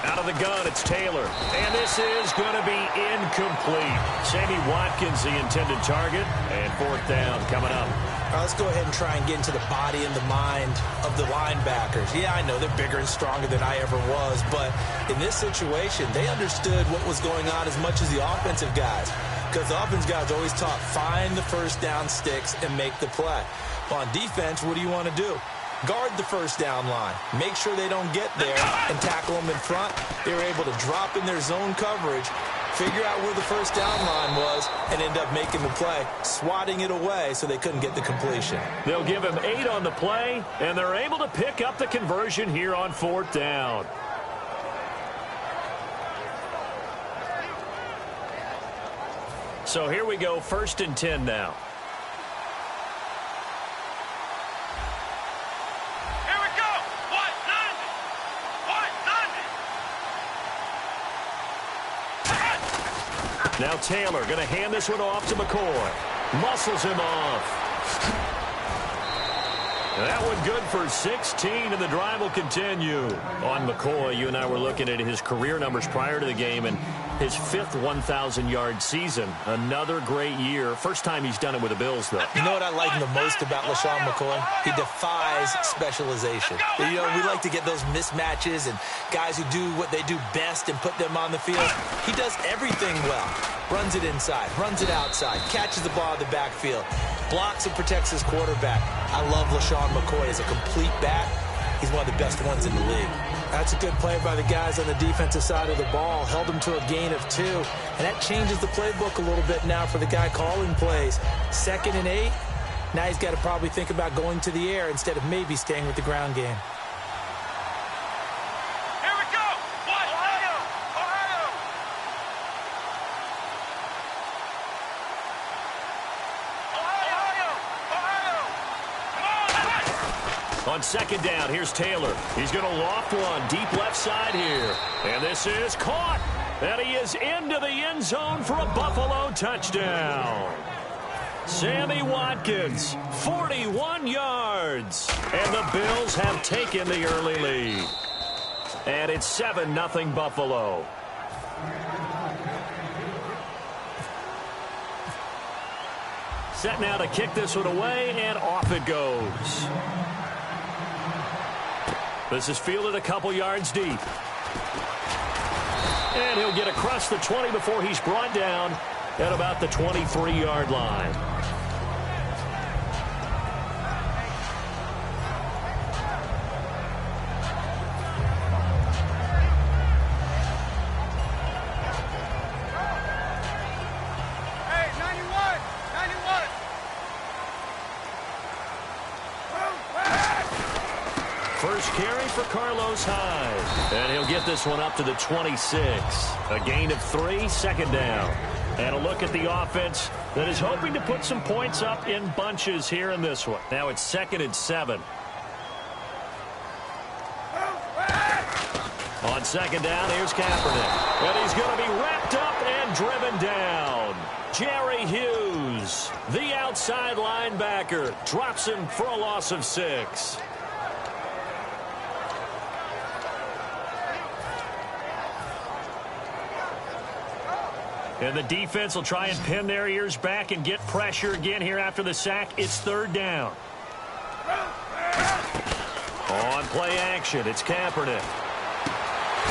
Out of the gun, it's Taylor. And this is going to be incomplete. Sammy Watkins, the intended target. And 4th down coming up. All right, let's go ahead and try and get into the body and the mind of the linebackers. Yeah, I know they're bigger and stronger than I ever was, but in this situation, they understood what was going on as much as the offensive guys. Because the offensive guys always taught, find the first down sticks and make the play. On defense, what do you want to do? Guard the first down line. Make sure they don't get there and tackle them in front. They were able to drop in their zone coverage, figure out where the first down line was, and end up making the play, swatting it away so they couldn't get the completion. They'll give him 8 on the play, and they're able to pick up the conversion here on 4th down. So here we go, 1st and 10 now. Now Taylor going to hand this one off to McCoy. Muscles him off. That one good for 16, and the drive will continue. On McCoy, you and I were looking at his career numbers prior to the game, and his 5th 1,000-yard season. Another great year. First time he's done it with the Bills, though. You know what I like the most about LaShawn McCoy? He defies specialization. You know, we like to get those mismatches and guys who do what they do best and put them on the field. He does everything well. Runs it inside, runs it outside, catches the ball in the backfield, blocks and protects his quarterback. I love LaShawn McCoy as a complete back. He's one of the best ones in the league. That's a good play by the guys on the defensive side of the ball. Held him to a gain of 2. And that changes the playbook a little bit now for the guy calling plays. 2nd and 8. Now he's got to probably think about going to the air instead of maybe staying with the ground game. Here we go! Ohio! Ohio! On 2nd down, here's Taylor. He's going to loft one deep left side here. And this is caught. And he is into the end zone for a Buffalo touchdown. Sammy Watkins, 41 yards. And the Bills have taken the early lead. And it's 7-0 Buffalo. Set now to kick this one away, and off it goes. This is fielded a couple yards deep. And he'll get across the 20 before he's brought down at about the 23-yard line. First carry for Carlos Hyde. And he'll get this one up to the 26. A gain of 3, second down. And a look at the offense that is hoping to put some points up in bunches here in this one. Now it's 2nd and 7. On second down, here's Kaepernick. And he's going to be wrapped up and driven down. Jerry Hughes, the outside linebacker, drops him for a loss of 6. And the defense will try and pin their ears back and get pressure again here after the sack. It's 3rd down. On play action, it's Kaepernick.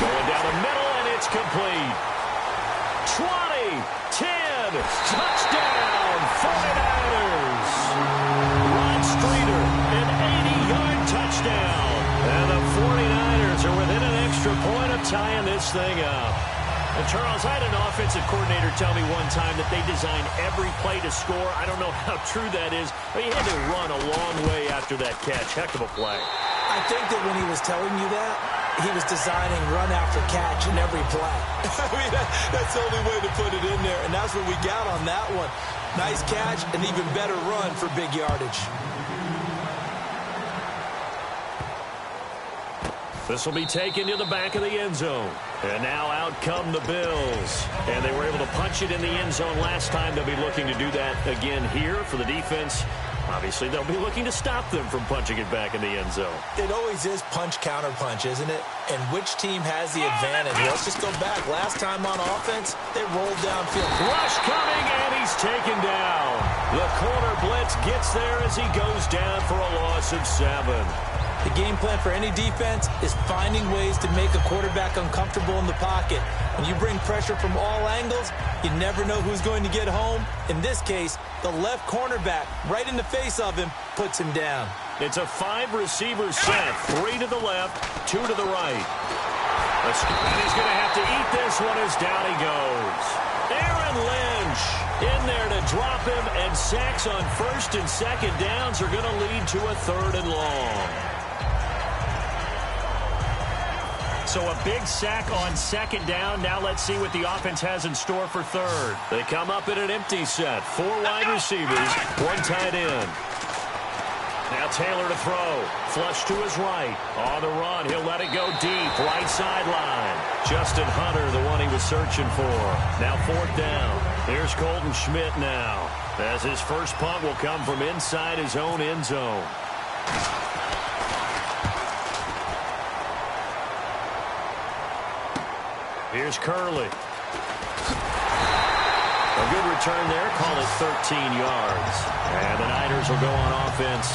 Going down the middle, and it's complete. 20, 10, touchdown, 49ers. Ron Streeter, an 80-yard touchdown. And the 49ers are within an extra point of tying this thing up. And Charles, I had an offensive coordinator tell me one time that they design every play to score. I don't know how true that is, but he had to run a long way after that catch. Heck of a play. I think that when he was telling you that, he was designing run after catch in every play. I mean, that's the only way to put it in there, and that's what we got on that one. Nice catch, an even better run for big yardage. This will be taken to the back of the end zone. And now out come the Bills. And they were able to punch it in the end zone last time. They'll be looking to do that again here for the defense. Obviously, they'll be looking to stop them from punching it back in the end zone. It always is punch-counter-punch, isn't it? And which team has the advantage? Let's just go back. Last time on offense, they rolled downfield. Rush coming, and he's taken down. The corner blitz gets there as he goes down for a loss of 7. The game plan for any defense is finding ways to make a quarterback uncomfortable in the pocket. When you bring pressure from all angles, you never know who's going to get home. In this case, the left cornerback, right in the face of him, puts him down. It's a 5-receiver set. 3 to the left, 2 to the right. And he's going to have to eat this one as down he goes. Aaron Lynch in there to drop him, and sacks on 1st and 2nd downs are going to lead to a 3rd and long. So a big sack on 2nd down. Now let's see what the offense has in store for 3rd. They come up in an empty set. 4 wide receivers, 1 tight end. Now Taylor to throw. Flush to his right. On the run, he'll let it go deep. Right sideline. Justin Hunter, the one he was searching for. Now 4th down. Here's Colton Schmidt now, as his first punt will come from inside his own end zone. Here's Curley. A good return there. Call it 13 yards. And the Niners will go on offense.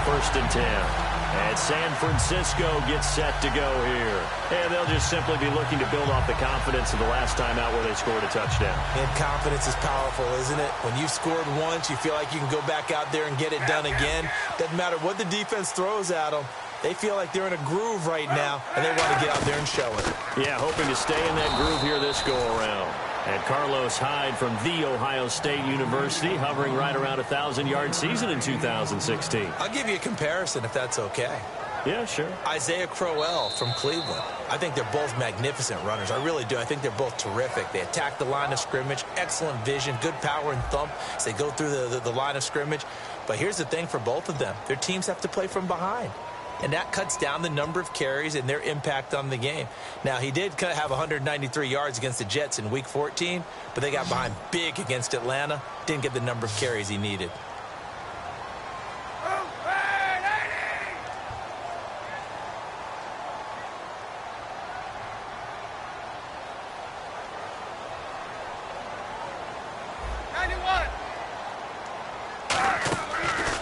1st and 10. And San Francisco gets set to go here. And they'll just simply be looking to build off the confidence of the last time out where they scored a touchdown. And confidence is powerful, isn't it? When you've scored once, you feel like you can go back out there and get it done again. Doesn't matter what the defense throws at them. They feel like they're in a groove right now, and they want to get out there and show it. Yeah, hoping to stay in that groove here this go-around. And Carlos Hyde from The Ohio State University, hovering right around a 1,000-yard season in 2016. I'll give you a comparison if that's okay. Yeah, sure. Isaiah Crowell from Cleveland. I think they're both magnificent runners. I really do. I think they're both terrific. They attack the line of scrimmage, excellent vision, good power and thump as they go through the line of scrimmage. But here's the thing for both of them. Their teams have to play from behind. And that cuts down the number of carries and their impact on the game. Now, he did have 193 yards against the Jets in Week 14, but they got behind big against Atlanta. Didn't get the number of carries he needed.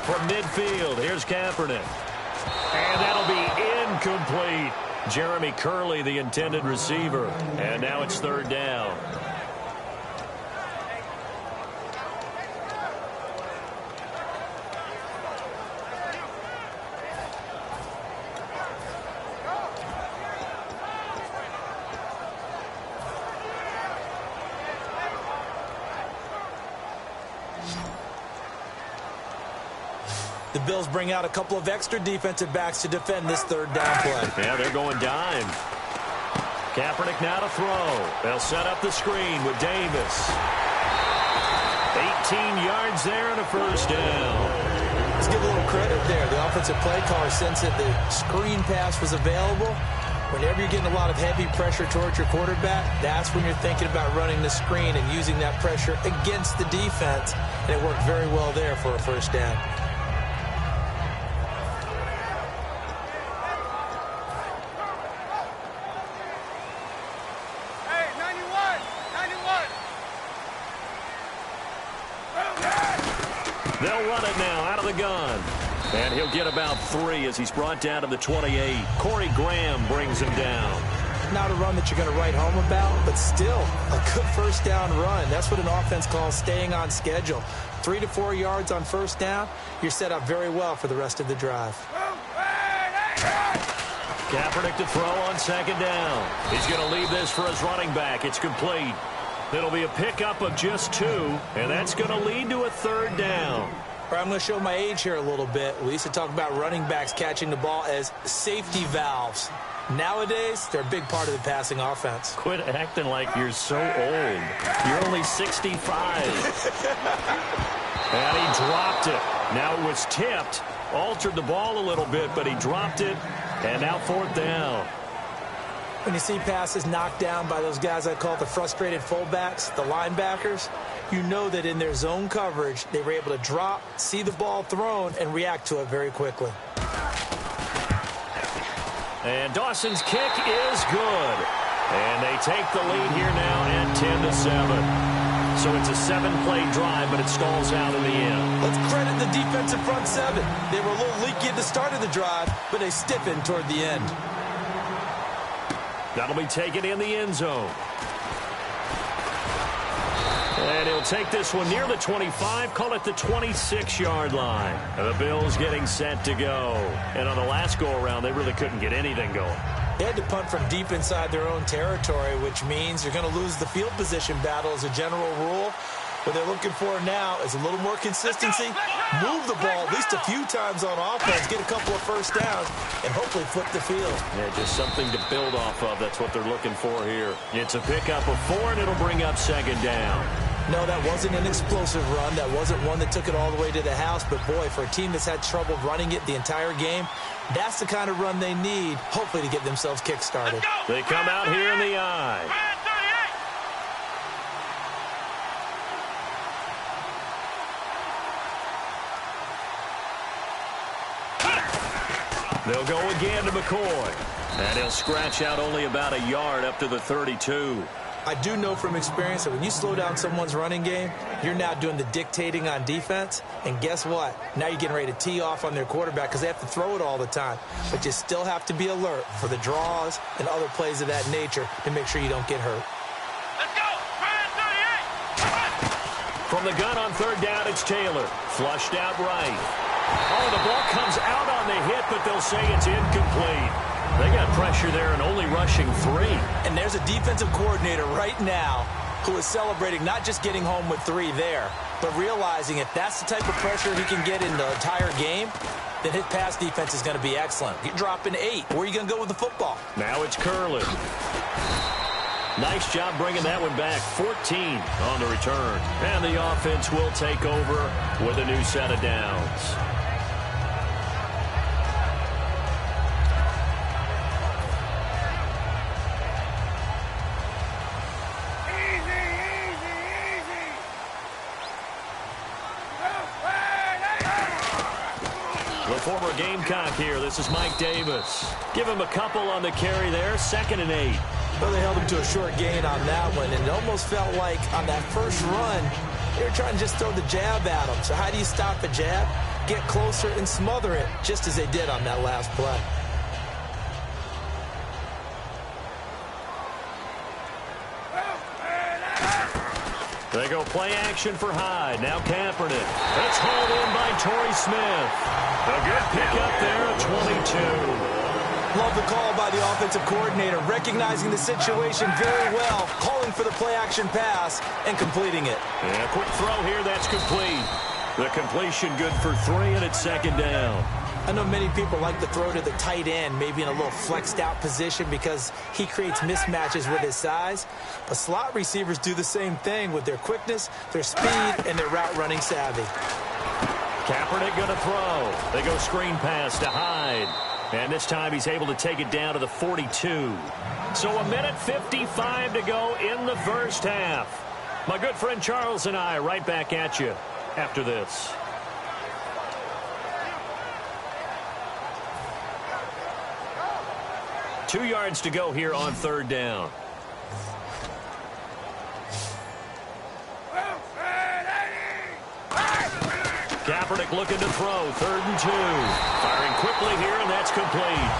From midfield, here's Kaepernick. And that'll be incomplete. Jeremy Curley, the intended receiver. And now it's third down. The Bills bring out a couple of extra defensive backs to defend this third down play. Yeah, they're going dime. Kaepernick now to throw. They'll set up the screen with Davis. 18 yards there and a first down. Let's give a little credit there. The offensive play caller sensed that the screen pass was available. Whenever you're getting a lot of heavy pressure towards your quarterback, that's when you're thinking about running the screen and using that pressure against the defense. And it worked very well there for a first down. They'll run it now out of the gun. And he'll get about 3 as he's brought down to the 28. Corey Graham brings him down. Not a run that you're going to write home about, but still a good first down run. That's what an offense calls staying on schedule. 3 to 4 yards on first down, you're set up very well for the rest of the drive. Kaepernick to throw on second down. He's going to leave this for his running back. It's complete. It'll be a pickup of just 2, and that's going to lead to a third down. I'm going to show my age here a little bit. We used to talk about running backs catching the ball as safety valves. Nowadays, they're a big part of the passing offense. Quit acting like you're so old. You're only 65. And he dropped it. Now it was tipped. Altered the ball a little bit, but he dropped it. And now fourth down. When you see passes knocked down by those guys I call the frustrated fullbacks, the linebackers, you know that in their zone coverage, they were able to drop, see the ball thrown, and react to it very quickly. And Dawson's kick is good. And they take the lead here now at 10-7. So it's a 7-play drive, but it stalls out in the end. Let's credit the defensive front 7. They were a little leaky at the start of the drive, but they stiffened toward the end. That'll be taken in the end zone. And he'll take this one near the 25, call it the 26-yard line. And the Bills getting set to go. And on the last go-around, they really couldn't get anything going. They had to punt from deep inside their own territory, which means you're going to lose the field position battle as a general rule. What they're looking for now is a little more consistency, move the ball at least a few times on offense, get a couple of first downs, and hopefully flip the field. Yeah, just something to build off of. That's what they're looking for here. It's a pickup of 4, and it'll bring up second down. No, that wasn't an explosive run. That wasn't one that took it all the way to the house. But, boy, for a team that's had trouble running it the entire game, that's the kind of run they need, hopefully, to get themselves kick-started. They come out here in the eye. They'll go again to McCoy. And he'll scratch out only about a yard up to the 32. I do know from experience that when you slow down someone's running game, you're now doing the dictating on defense. And guess what? Now you're getting ready to tee off on their quarterback because they have to throw it all the time. But you still have to be alert for the draws and other plays of that nature to make sure you don't get hurt. Let's go! From the gun on third down, it's Taylor. Flushed out right. Oh, the ball comes out on the hit, but they'll say it's incomplete. They got pressure there and only rushing 3. And there's a defensive coordinator right now who is celebrating not just getting home with 3 there, but realizing if that's the type of pressure he can get in the entire game, then his pass defense is going to be excellent. You're dropping 8. Where are you going to go with the football? Now it's Curley. Nice job bringing that one back. 14 on the return. And the offense will take over with a new set of downs. The former Gamecock here. This is Mike Davis. Give him a couple on the carry there. 2nd and 8. Well, they held him to a short gain on that one, and it almost felt like on that first run, they were trying to just throw the jab at him. So how do you stop a jab? Get closer and smother it, just as they did on that last play. They go play action for Hyde. Now Kaepernick. It's hauled in by Torrey Smith. A good pickup there at 22. Love the call by the offensive coordinator, recognizing the situation very well, calling for the play-action pass, and completing it. And a quick throw here, that's complete. The completion good for 3, and it's second down. I know many people like to throw to the tight end, maybe in a little flexed-out position because he creates mismatches with his size. But slot receivers do the same thing with their quickness, their speed, and their route-running savvy. Kaepernick going to throw. They go screen pass to Hyde. And this time he's able to take it down to the 42. So 1:55 to go in the first half. My good friend Charles and I right back at you after this. Two yards to go here on third down. Kaepernick looking to throw, 3rd and 2. Firing quickly here, and that's complete.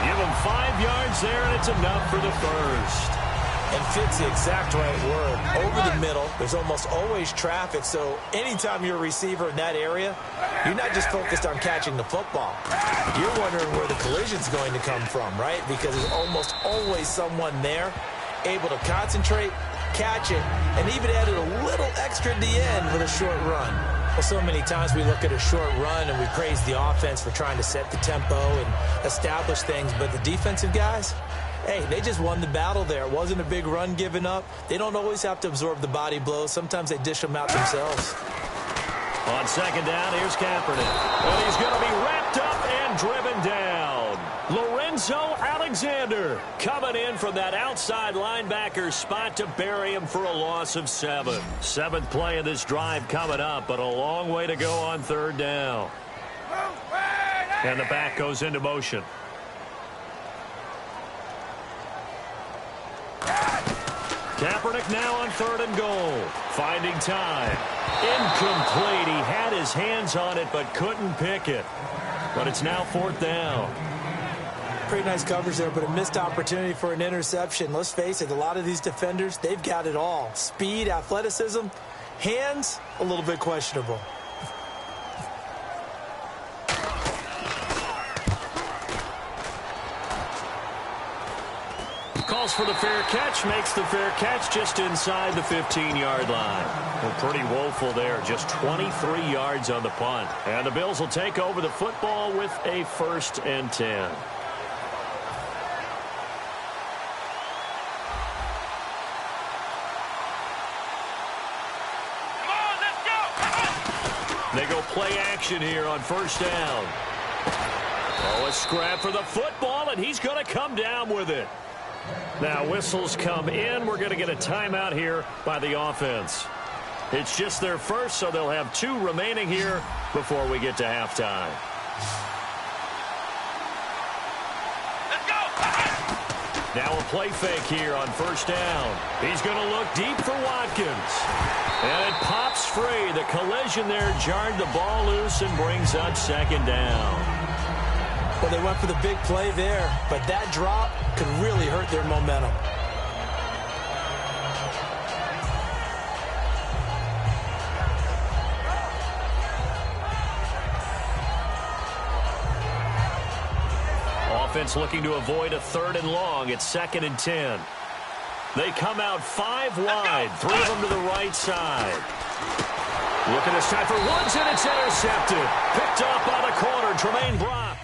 Give him 5 yards there, and it's enough for the first. And fits the exact right word. Over the middle, there's almost always traffic, so anytime you're a receiver in that area, you're not just focused on catching the football. You're wondering where the collision's going to come from, right? Because there's almost always someone there able to concentrate, catch it, and even added a little extra at the end with a short run. Well, so many times we look at a short run and we praise the offense for trying to set the tempo and establish things, but the defensive guys, hey, they just won the battle there. It wasn't a big run given up. They don't always have to absorb the body blows. Sometimes they dish them out themselves. On second down, here's Kaepernick. And he's going to be wrapped up and driven down. Lorenzo Alexander coming in from that outside linebacker spot to bury him for a loss of 7. 7th play of this drive coming up, but a long way to go on third down. And the back goes into motion. Kaepernick now on 3rd and goal. Finding time. Incomplete. He had his hands on it but couldn't pick it. But it's now 4th down. Pretty nice coverage there, but a missed opportunity for an interception. Let's face it, a lot of these defenders, they've got it all. Speed, athleticism, hands, a little bit questionable. Calls for the fair catch, makes the fair catch just inside the 15-yard line. Well, pretty woeful there, just 23 yards on the punt. And the Bills will take over the football with a 1st and 10. They go play action here on 1st down. Oh, a scrap for the football, and he's going to come down with it. Now, whistles come in. We're going to get a timeout here by the offense. It's just their first, so they'll have 2 remaining here before we get to halftime. Let's go! Now a play fake here on 1st down. He's going to look deep for Watkins. And it pops free. The collision there jarred the ball loose and brings up 2nd down. Well, they went for the big play there, but that drop could really hurt their momentum. Offense looking to avoid a 3rd and long. It's 2nd and 10. They come out 5 wide, 3 of them to the right side. Looking this time for Woods, and it's intercepted. Picked off by the corner, Tremaine Brock.